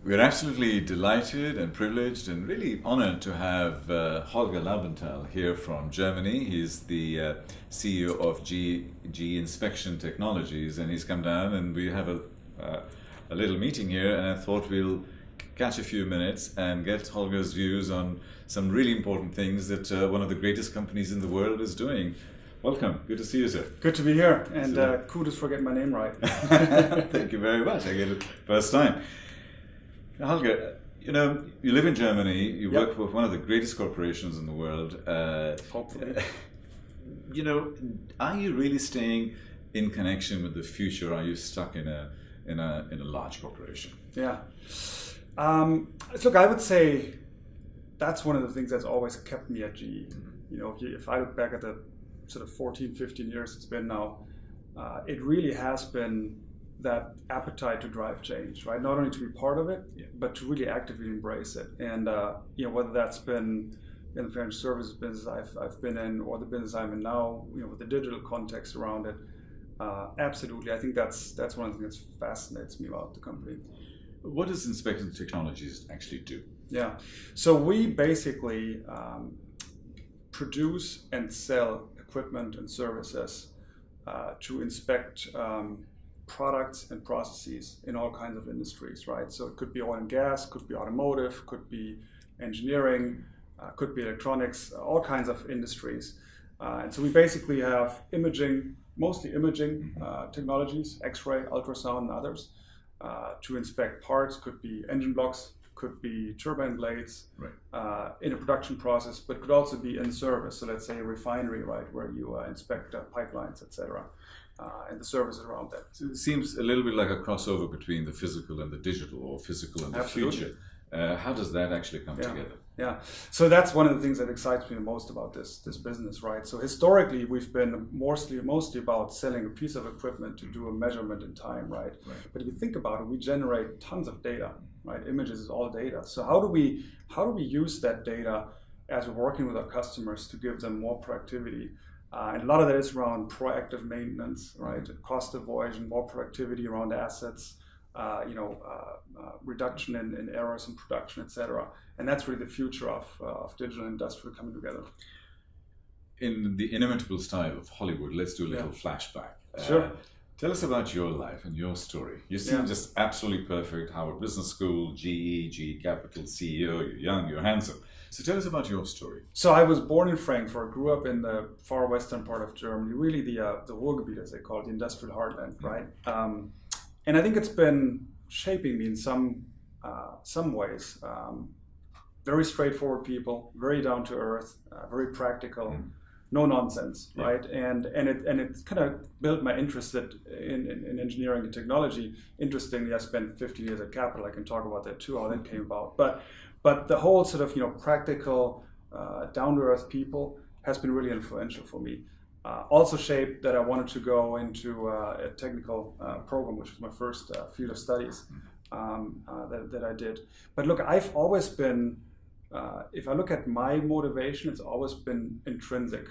We're absolutely delighted and privileged and really honored to have Holger Laubenthal here from Germany. He's the CEO of GE Inspection Technologies, and he's come down and we have a little meeting here, and I thought we'll catch a few minutes and get Holger's views on some really important things that one of the greatest companies in the world is doing. Welcome. Good to see you, sir. Good to be here, and kudos for getting my name right. Thank you very much. I get it first time. Holger, you live in Germany, you work for one of the greatest corporations in the world. Hopefully. Are you really staying in connection with the future? Are you stuck in a large corporation? Yeah. Look, I would say that's one of the things that's always kept me at GE. If I look back at the sort of 14, 15 years it's been now, it really has been that appetite to drive change, right? Not only to be part of it, but to really actively embrace it. And whether that's been in the financial services business I've been in, or the business I'm in now, with the digital context around it, absolutely. I think that's one of the things that fascinates me about the company. What does Inspection Technologies actually do? Yeah, so we basically produce and sell equipment and services to inspect products and processes in all kinds of industries, right? So it could be oil and gas, could be automotive, could be engineering, could be electronics, all kinds of industries. And so we basically have imaging, mostly imaging technologies, X-ray, ultrasound, and others, to inspect parts. Could be engine blocks, could be turbine blades, in a production process, but could also be in service. So let's say a refinery, right, where you inspect pipelines, etc., and the services around that. So it seems a little bit like a crossover between the physical and the digital, or physical and the future. How does that actually come together? Yeah, so that's one of the things that excites me the most about this business, right? So historically, we've been mostly about selling a piece of equipment to do a measurement in time, right? But if you think about it, we generate tons of data, right? Images is all data. So how do we use that data as we're working with our customers to give them more productivity? And a lot of that is around proactive maintenance, right? Cost avoidance, more productivity around assets, reduction in errors in production, etc. And that's really the future of digital industrial coming together. In the inimitable style of Hollywood, let's do a little flashback. Sure. Tell us about your life and your story. You seem just absolutely perfect. Howard Business School, GE Capital CEO. You're young, you're handsome. So tell us about your story. So I was born in Frankfurt, grew up in the far western part of Germany, really the Ruhrgebiet, as they call it, the industrial heartland, right? And I think it's been shaping me in some ways. Very straightforward people, very down to earth, very practical, no nonsense, right? And it kind of built my interest in engineering and technology. Interestingly, I spent 15 years at Capital. I can talk about that too, how that came about. But the whole sort of practical, down to earth people has been really influential for me. Also shaped that I wanted to go into a technical program, which was my first field of studies that I did. But look, I've always been, if I look at my motivation, it's always been intrinsic.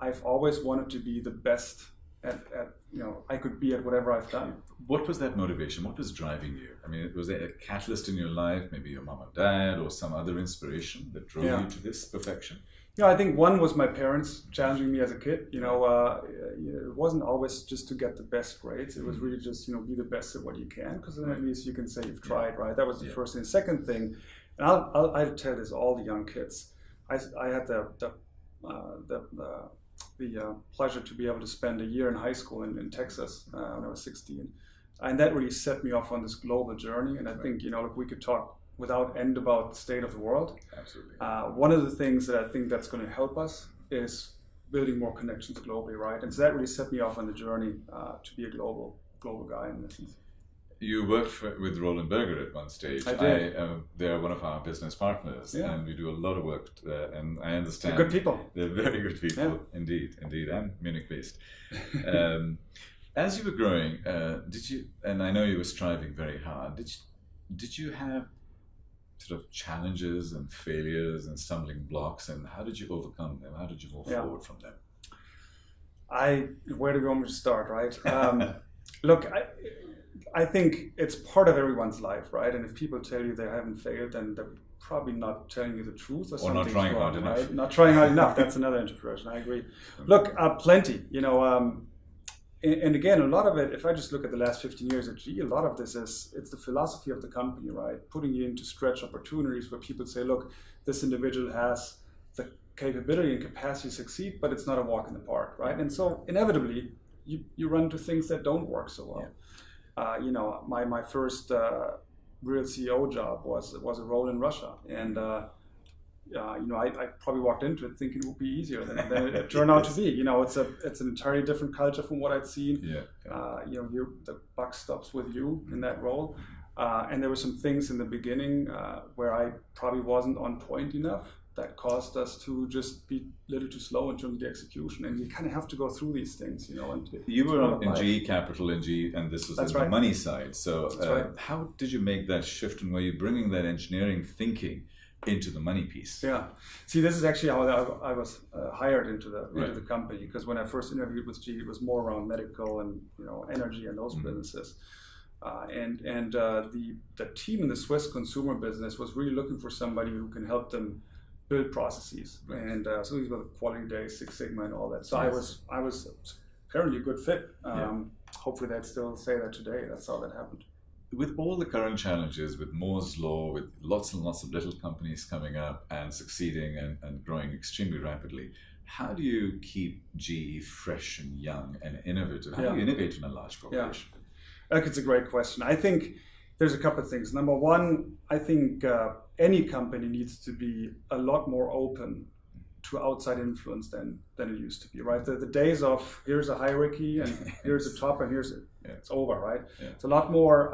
I've always wanted to be the best I could be at whatever I've done. What was that motivation? What was driving you? I mean, was there a catalyst in your life, maybe your mom and dad, or some other inspiration that drove you to this perfection? Yeah, I think one was my parents challenging me as a kid. It wasn't always just to get the best grades. It was really just, be the best at what you can, because then at least you can say you've tried, right? That was the first thing. The second thing, and I'll tell this all the young kids. I had the pleasure to be able to spend a year in high school in Texas when I was 16, and that really set me off on this global journey. And I think we could talk without end about the state of the world. Absolutely. One of the things that I think that's going to help us is building more connections globally, right? And so that really set me off on the journey to be a global guy in this. You worked with Roland Berger at one stage. I did. They're one of our business partners, and we do a lot of work. And I understand they're good people. They're very good people, indeed. I'm Munich-based. As you were growing, did you? And I know you were striving very hard. Did you have sort of challenges and failures and stumbling blocks, and how did you overcome them? How did you move forward from them? Where do you want me to start, right? Look, I think it's part of everyone's life, right? And if people tell you they haven't failed, then they're probably not telling you the truth, or not trying wrong, hard enough. Right? Not trying hard enough. That's another interpretation. I agree. Look, plenty. And again, a lot of it, if I just look at the last 15 years at GE, a lot of this it's the philosophy of the company, right? Putting you into stretch opportunities where people say, look, this individual has the capability and capacity to succeed, but it's not a walk in the park, right? And so inevitably, you run into things that don't work so well. Yeah. My first real CEO job was a role in Russia, and I probably walked into it thinking it would be easier than it turned out to be. It's an entirely different culture from what I'd seen. Yeah. The buck stops with you in that role, and there were some things in the beginning where I probably wasn't on point enough that caused us to just be a little too slow in terms of the execution. And you kind of have to go through these things, And you were in GE Capital and this was the money side. So how did you make that shift, and were you bringing that engineering thinking into the money piece? Yeah. See, this is actually how I was hired into the company, because when I first interviewed with GE, it was more around medical and energy and those businesses. And the team in the Swiss consumer business was really looking for somebody who can help them build processes. And so these were the quality days, Six Sigma and all that. So yes. I was apparently a good fit. Hopefully they'd still say that today. That's how that happened. With all the current challenges, with Moore's Law, with lots and lots of little companies coming up and succeeding and growing extremely rapidly, how do you keep GE fresh and young and innovative? How do you innovate in a large corporation? Yeah. It's a great question. I think there's a couple of things. Number one, I think any company needs to be a lot more open to outside influence than it used to be, right? The days of here's a hierarchy and here's a top and it's over, right? Yeah. It's a lot more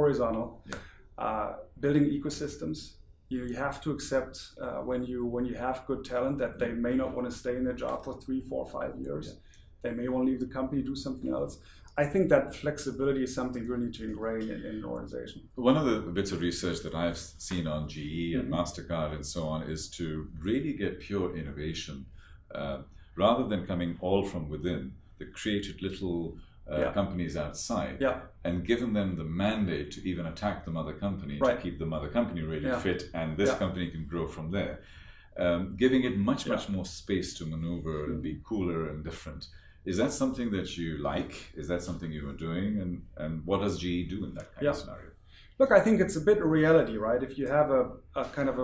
horizontal. Yeah. Building ecosystems. You have to accept when you have good talent that they may not want to stay in their job for 3, 4, 5 years. Yeah. They may want to leave the company, do something else. I think that flexibility is something you need to ingrain in an organization. One of the bits of research that I've seen on GE and MasterCard and so on is to really get pure innovation rather than coming all from within. The created little companies outside and given them the mandate to even attack the mother company to keep the mother company really fit, and this company can grow from there. Giving it much more space to maneuver and be cooler and different. Is that something that you like? Is that something you are doing? And what does GE do in that kind of scenario? Look, I think it's a bit of reality, right? If you have a kind of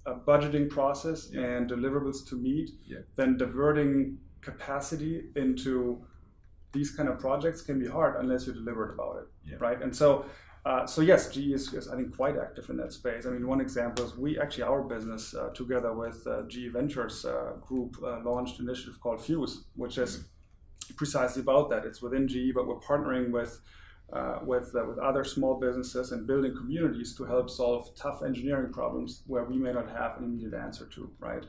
a budgeting process and deliverables to meet, then diverting capacity into these kind of projects can be hard unless you're deliberate about it, right? And so yes, GE is I think quite active in that space. I mean, one example is our business together with GE Ventures group launched an initiative called Fuse, which is precisely about that. It's within GE, but we're partnering with other small businesses and building communities to help solve tough engineering problems where we may not have an immediate answer to, right?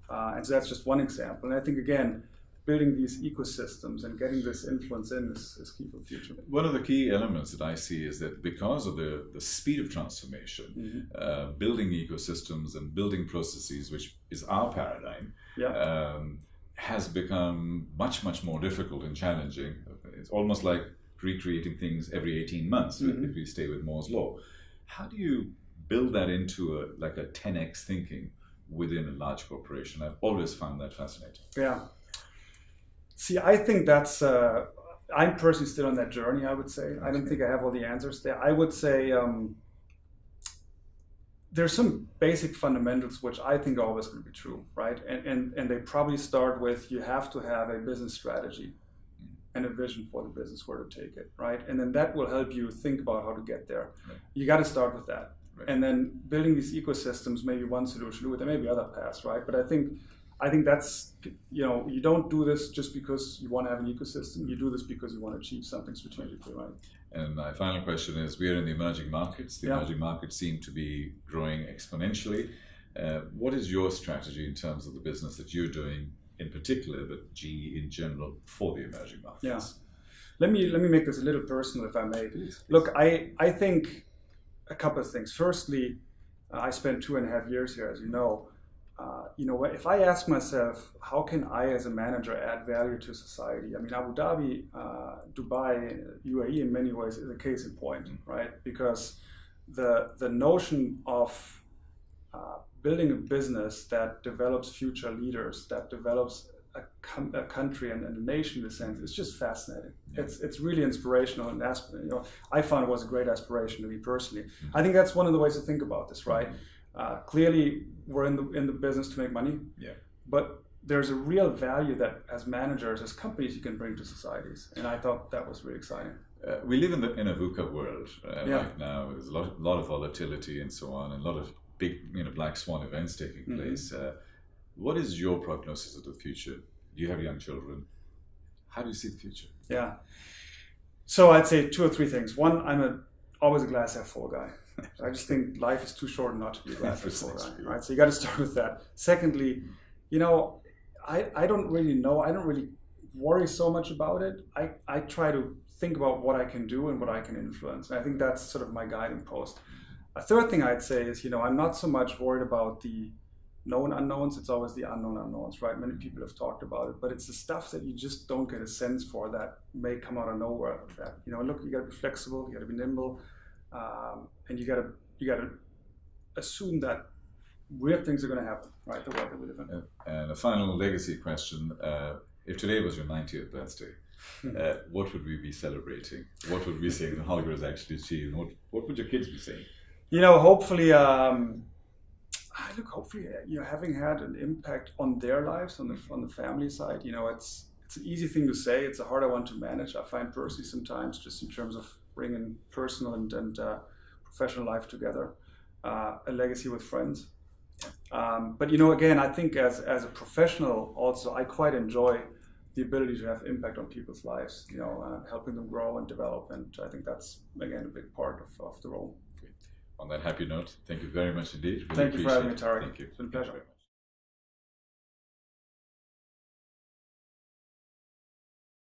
And so that's just one example. And I think, again, building these ecosystems and getting this influence in is key for the future. One of the key elements that I see is that because of the speed of transformation, building ecosystems and building processes, which is our paradigm, has become much more difficult and challenging. It's almost like recreating things every 18 months if we stay with Moore's Law. How do you build that into a 10x thinking within a large corporation? I've always found that fascinating. Yeah. See, I think that's, I'm personally still on that journey, I would say. I don't think I have all the answers there. I would say there's some basic fundamentals which I think are always going to be true, right? And they probably start with you have to have a business strategy and a vision for the business, where to take it, right? And then that will help you think about how to get there. Right. You got to start with that. Right. And then building these ecosystems may be one solution, there may be other paths, right? But I think that's, you don't do this just because you want to have an ecosystem. You do this because you want to achieve something strategically, right? And my final question is, we are in the emerging markets. The emerging markets seem to be growing exponentially. What is your strategy in terms of the business that you're doing in particular, but GE in general, for the emerging markets? Yeah. Let me make this a little personal, if I may. Please. Look, I think a couple of things. Firstly, I spent 2.5 years here, as you know. if I ask myself, how can I as a manager add value to society? I mean, Abu Dhabi, Dubai, UAE in many ways is a case in point, right? Because the notion of building a business that develops future leaders, that develops a country and a nation in a sense, it's just fascinating. It's really inspirational, and I found it was a great aspiration to me personally. I think that's one of the ways to think about this, right? Clearly, we're in the business to make money, but there's a real value that as managers, as companies, you can bring to societies, and I thought that was really exciting. We live in a VUCA world right now. There's a lot of volatility and so on, and a lot of big black swan events taking place. What is your prognosis of the future? Do you have young children? How do you see the future? Yeah. So I'd say 2 or 3 things. One, I'm always a glass half full guy. I just think life is too short not to be a glass half full guy, right? So you got to start with that. Secondly, I don't really know. I don't really worry so much about it. I try to think about what I can do and what I can influence. And I think that's sort of my guiding post. A third thing I'd say is, I'm not so much worried about the known unknowns. It's always the unknown unknowns, right? Many people have talked about it, but it's the stuff that you just don't get a sense for that may come out of nowhere. That look, you got to be flexible, you got to be nimble, and you got to assume that weird things are going to happen, right? The world that we live in. And a final legacy question: if today was your 90th birthday, what would we be celebrating? What would we say that Holger has actually achieved? What would your kids be saying? Hopefully, hopefully, having had an impact on their lives, on the family side, it's an easy thing to say. It's a harder one to manage. I find personally sometimes, just in terms of bringing personal and professional life together, a legacy with friends. But again, I think as a professional, also, I quite enjoy the ability to have impact on people's lives. Helping them grow and develop, and I think that's again a big part of the role. On that happy note, thank you very much indeed. Thank you for having me, Tariq. Thank you. It's been a pleasure.